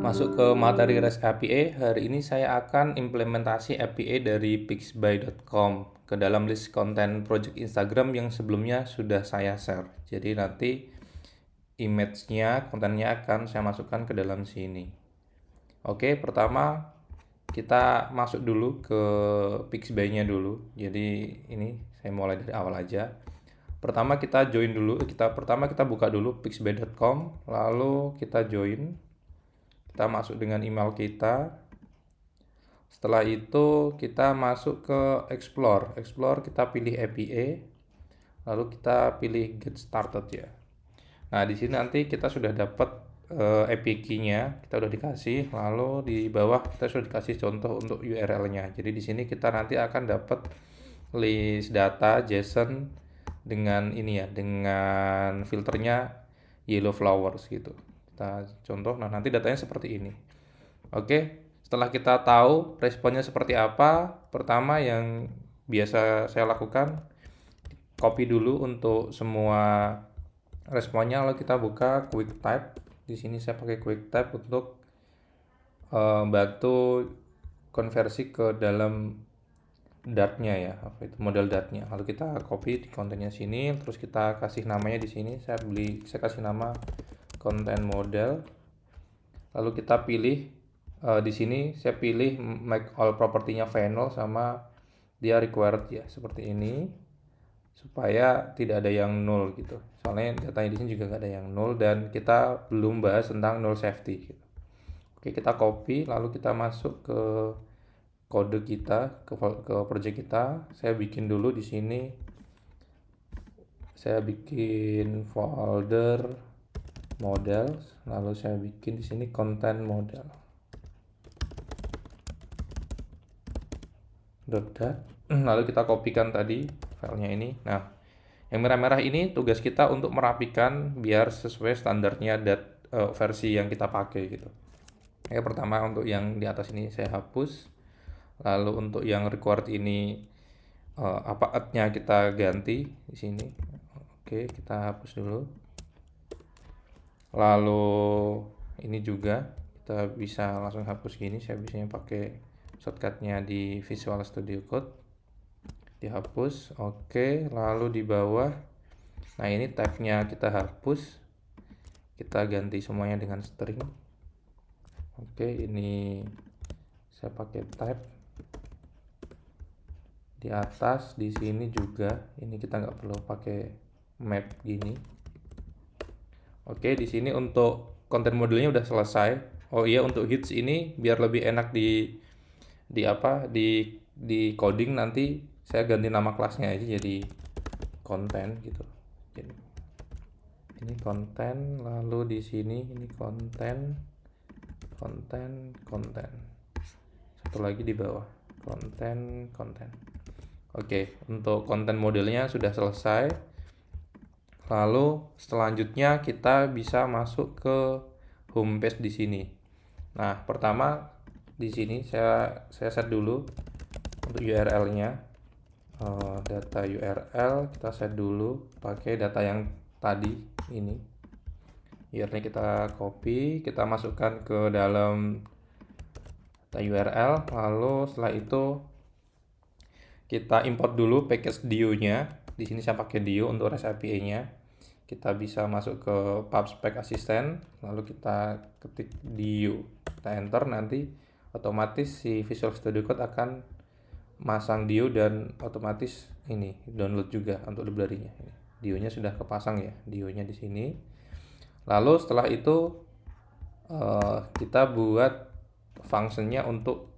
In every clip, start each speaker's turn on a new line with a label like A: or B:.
A: Masuk ke materi REST API, hari ini saya akan implementasi API dari pixby.com ke dalam list konten project Instagram yang sebelumnya sudah saya share. Jadi nanti image-nya, kontennya akan saya masukkan ke dalam sini. Oke, pertama kita masuk dulu ke Pixby-nya dulu. Jadi ini saya mulai dari awal aja. Pertama kita join dulu, kita buka dulu pixby.com, lalu kita join. Kita masuk dengan email kita. Setelah itu kita masuk ke Explore. Explore kita pilih API, lalu kita pilih Get Started ya. Nah, di sini nanti kita sudah dapat API key-nya, kita udah dikasih, lalu di bawah kita sudah dikasih contoh untuk URL-nya. Jadi di sini kita nanti akan dapat list data JSON dengan ini ya, dengan filternya yellow flowers gitu. Kita contoh, nah nanti datanya seperti ini. Oke, setelah kita tahu responnya seperti apa, pertama yang biasa saya lakukan, copy dulu untuk semua responnya, lalu kita buka QuickType. Di sini saya pakai QuickType untuk bantu konversi ke dalam Dart-nya ya, apa itu model Dart-nya. Lalu kita copy di kontennya sini, terus kita kasih namanya di sini. Saya kasih nama konten model. Lalu kita pilih di sini saya pilih make all propertinya final sama dia required ya seperti ini supaya tidak ada yang null gitu. Soalnya datanya di sini juga nggak ada yang null dan kita belum bahas tentang null safety gitu. Oke, kita copy lalu kita masuk ke kode kita ke project kita. Saya bikin dulu di sini. Saya bikin folder model, lalu saya bikin di sini content model. Lalu kita kopikan tadi filenya ini. Nah, yang merah-merah ini tugas kita untuk merapikan biar sesuai standarnya versi yang kita pakai gitu. Ya, pertama untuk yang di atas ini saya hapus. Lalu untuk yang required ini nya kita ganti di sini. Oke, kita hapus dulu. Lalu ini juga kita bisa langsung hapus gini. Saya biasanya pakai shortcutnya di Visual Studio Code. Dihapus. Oke, lalu di bawah, nah ini tag-nya kita hapus, kita ganti semuanya dengan string. Oke, ini saya pakai type. Di atas di sini juga ini kita nggak perlu pakai map gini. Oke, di sini untuk konten modelnya udah selesai. Oh iya, untuk hits ini biar lebih enak di coding, nanti saya ganti nama kelasnya aja jadi konten gitu. Jadi, ini konten, lalu di sini ini konten. Satu lagi di bawah konten. Oke, untuk konten modelnya sudah selesai. Lalu selanjutnya kita bisa masuk ke home page di sini. Nah, pertama di sini saya set dulu untuk URL-nya. Data URL kita set dulu pakai data yang tadi ini. URL-nya kita copy, kita masukkan ke dalam data URL, lalu setelah itu kita import dulu package Dio-nya. Di sini saya pakai Dio untuk REST API-nya. Kita bisa masuk ke PubSpec Assistant, lalu kita ketik Dio, kita enter, nanti otomatis si Visual Studio Code akan masang Dio dan otomatis ini download juga untuk library-nya. Dio-nya sudah kepasang ya, Dio-nya di sini. Lalu setelah itu kita buat functionnya untuk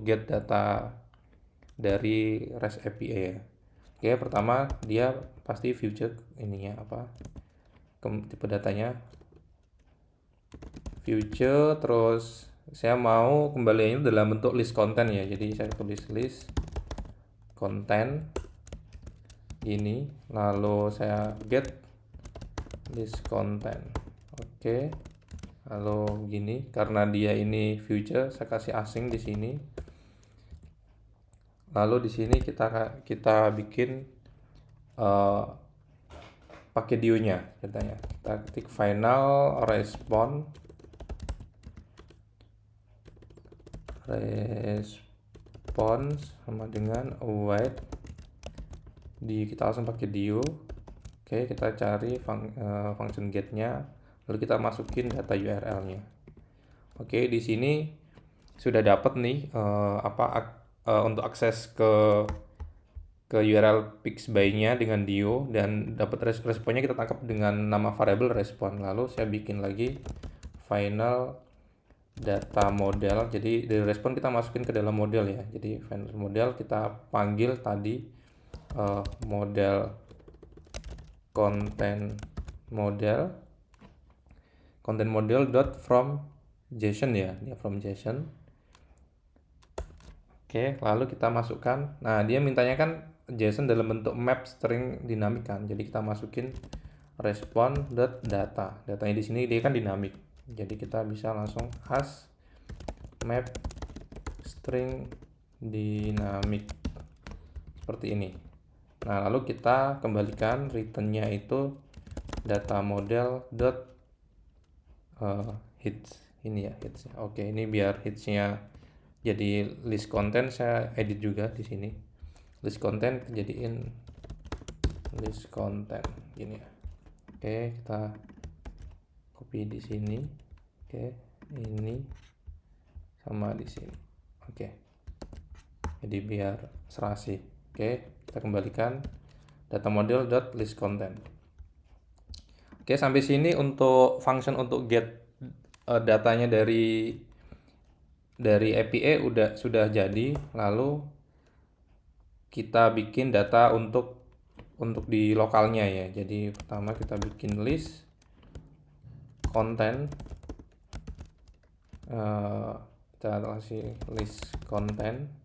A: get data dari REST API ya. Oke, pertama dia pasti future ininya apa? Tipe datanya future, terus saya mau kembaliannya dalam bentuk list konten ya. Jadi saya tulis list konten ini, lalu saya get list konten. Oke. Lalu gini, karena dia ini future, saya kasih asing di sini. Lalu di sini kita bikin pakai Dio-nya katanya. Kita ketik final response response sama dengan await kita langsung pakai dio. Oke, kita cari function get-nya, lalu kita masukin data URL-nya. Oke, di sini sudah dapat nih untuk akses ke URL Pixby-nya dengan dio, dan dapat responnya kita tangkap dengan nama variable respon. Lalu saya bikin lagi final data model. Jadi dari respon kita masukin ke dalam model ya. Jadi final model kita panggil tadi model content model dot from JSON ya, dia from JSON. Oke, lalu kita masukkan. Nah, dia mintanya kan JSON dalam bentuk map string dinamik kan. Jadi kita masukin respond.data. Datanya di sini dia kan dinamik. Jadi kita bisa langsung as map string dinamik seperti ini. Nah, lalu kita kembalikan returnnya itu data model dot hits ini ya, hits. Oke, ini biar hitsnya jadi list content, saya edit juga di sini. List content jadiin list content gini ya. Oke, kita copy di sini. Oke, ini sama di sini. Oke. Jadi biar serasi. Oke, kita kembalikan data model dot list content. Oke, sampai sini untuk function untuk get datanya dari API sudah jadi. Lalu kita bikin data untuk di lokalnya ya. Jadi pertama kita bikin list content, kita kasih list content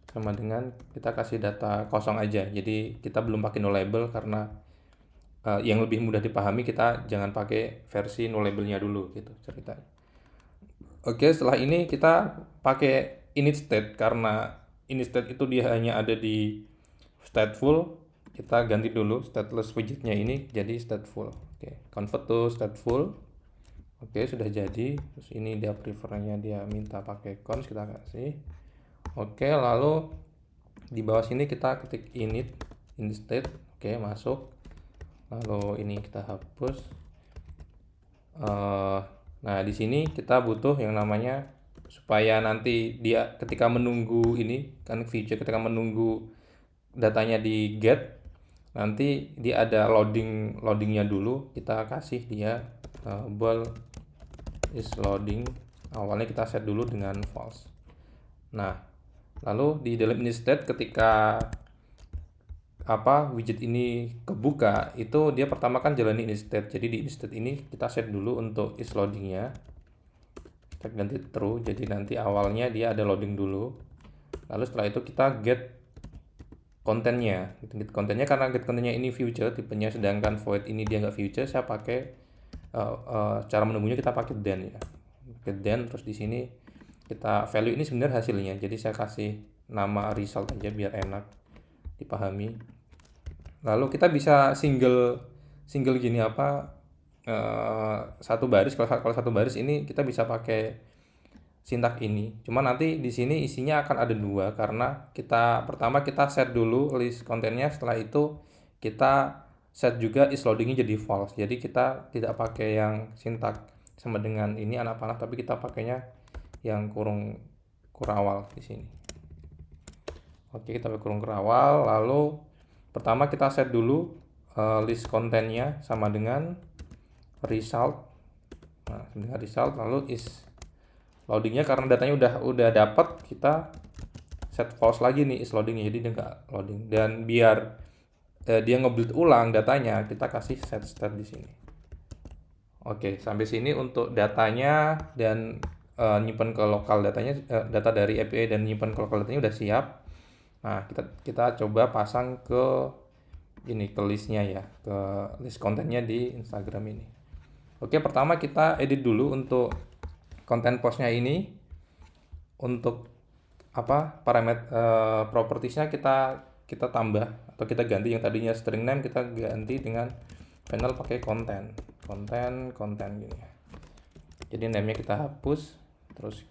A: sama dengan kita kasih data kosong aja. Jadi kita belum pakai no label karena yang lebih mudah dipahami kita jangan pakai versi no labelnya dulu gitu ceritanya. Oke, setelah ini kita pakai init state karena init state itu dia hanya ada di stateful. Kita ganti dulu stateless widgetnya ini jadi stateful. Oke, convert to stateful. Oke, sudah jadi. Terus ini dia prefernya dia minta pakai const, kita kasih. Oke, lalu di bawah sini kita ketik init state. Oke, masuk. Lalu ini kita hapus. Nah, di sini kita butuh yang namanya supaya nanti dia ketika menunggu ini kan feature ketika menunggu datanya di get, nanti dia ada loadingnya dulu. Kita kasih dia bool is loading. Awalnya kita set dulu dengan false. Nah, lalu di dalam init state ketika widget ini kebuka, itu dia pertama kan jalani init state. Jadi di init state ini kita set dulu untuk is loadingnya, kita ganti true. Jadi nanti awalnya dia ada loading dulu. Lalu setelah itu kita get kontennya. Get kontennya karena get kontennya ini future tipenya, sedangkan void ini dia nggak future. Saya pakai cara menunggunya kita pakai then ya. Get then, terus di sini kita value ini sebenarnya hasilnya. Jadi saya kasih nama result aja biar enak dipahami. Lalu kita bisa single gini satu baris. Kalau satu baris ini kita bisa pakai sintak ini. Cuma nanti di sini isinya akan ada dua karena pertama kita set dulu list kontennya, setelah itu kita set juga is loadingnya jadi false. Jadi kita tidak pakai yang sintak sama dengan ini anak panah, tapi kita pakainya yang kurung kurawal di sini. Oke, kita pakai kurung kurawal. Lalu pertama kita set dulu list kontennya sama dengan result. Nah, dengan result, lalu is loadingnya karena datanya udah dapat, kita set false lagi nih is loadingnya, jadi dia nggak loading. Dan biar dia nge-build ulang datanya, kita kasih set state di sini. Oke, sampai sini untuk datanya dan nyimpan ke lokal datanya, data dari API dan nyimpan ke lokal datanya udah siap. Nah, kita coba pasang ke listnya ya, ke list kontennya di Instagram ini. Oke, pertama kita edit dulu untuk konten postnya ini. Untuk parameter propertiesnya kita tambah atau kita ganti. Yang tadinya string name kita ganti dengan panel pakai konten gini. Jadi name-nya kita hapus, terus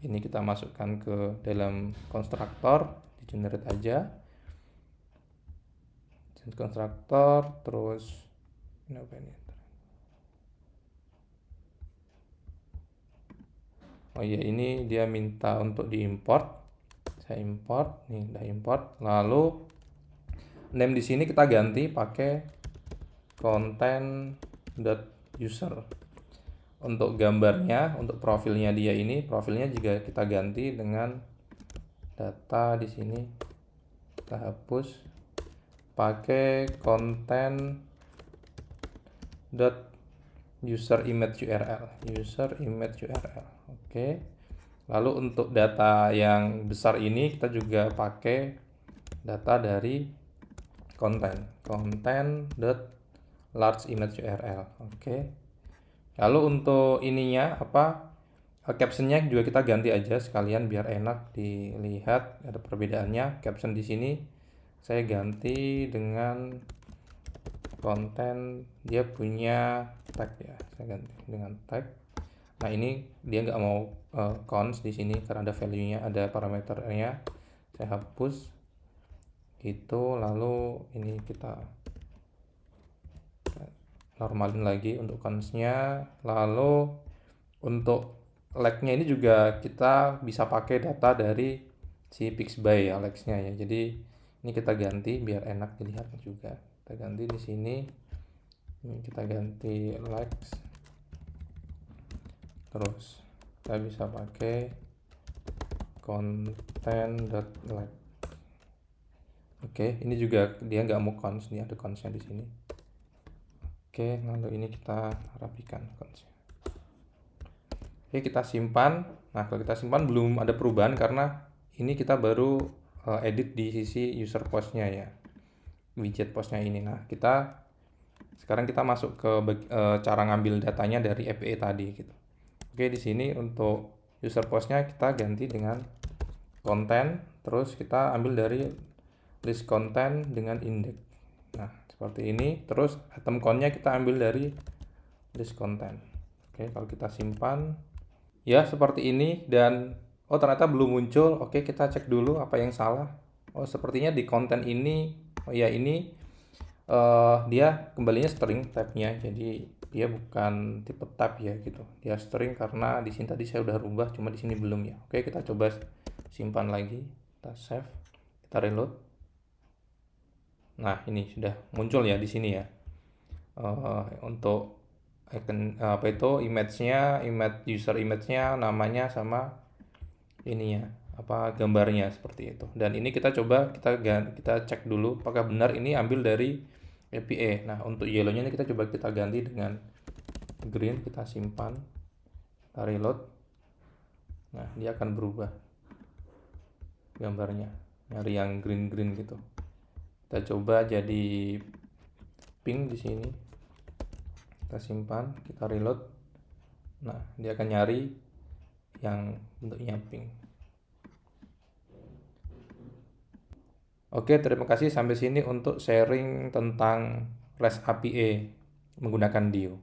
A: Ini kita masukkan ke dalam konstruktor, di generate aja. Konstruktor, terus ini apa ini? Oh iya, ini dia minta untuk diimport. Saya import, nih udah import. Lalu name di sini kita ganti pakai content.user. Untuk gambarnya, untuk profilnya dia ini, profilnya juga kita ganti dengan data di sini. Kita hapus pakai content.user image URL. User image URL. Oke. Lalu untuk data yang besar ini kita juga pakai data dari content.large image URL. Oke. Lalu untuk ininya captionnya juga kita ganti aja sekalian biar enak dilihat ada perbedaannya. Caption di sini saya ganti dengan konten, dia punya tag ya, saya ganti dengan tag. Nah ini dia nggak mau cons di sini karena ada value-nya, ada parameternya. Saya hapus gitu. Lalu ini kita normalin lagi untuk cons-nya. Lalu untuk lag-nya ini juga kita bisa pakai data dari si Pixby ya, lag-nya ya. Jadi ini kita ganti biar enak dilihat juga. Kita ganti di sini. Ini kita ganti lags. Terus kita bisa pakai content.lag. Oke, ini juga dia nggak mau cons, ini ada consnya di sini. Oke, lalu ini kita rapikan consnya. Oke, kita simpan. Nah, kalau kita simpan belum ada perubahan karena ini kita baru edit di sisi user postnya ya, widget postnya ini. Nah, sekarang kita masuk ke cara ngambil datanya dari API tadi gitu. Oke, di sini untuk user postnya kita ganti dengan konten, terus kita ambil dari list konten dengan index. Nah, seperti ini. Terus item count-nya kita ambil dari list konten. Oke, kalau kita simpan ya seperti ini dan ternyata belum muncul. Oke, kita cek dulu apa yang salah. Sepertinya di konten ini ini dia kembalinya string tab-nya, jadi dia bukan tipe tab ya gitu. Dia string karena di sini tadi saya udah rubah, cuma di sini belum ya. Oke, kita coba simpan lagi, kita save, kita reload. Nah, ini sudah muncul ya di sini ya. Untuk icon image-nya, user image-nya, namanya sama ininya gambarnya seperti itu. Dan ini kita coba kita cek dulu apakah benar ini ambil dari API. Nah, untuk yellow-nya ini kita coba kita ganti dengan green, kita simpan, kita reload. Nah, dia akan berubah gambarnya, nyari yang green gitu. Kita coba jadi pink di sini. Kita simpan, kita reload. Nah, dia akan nyari yang bentuknya pink. Oke, terima kasih sampai sini untuk sharing tentang REST API menggunakan Dio.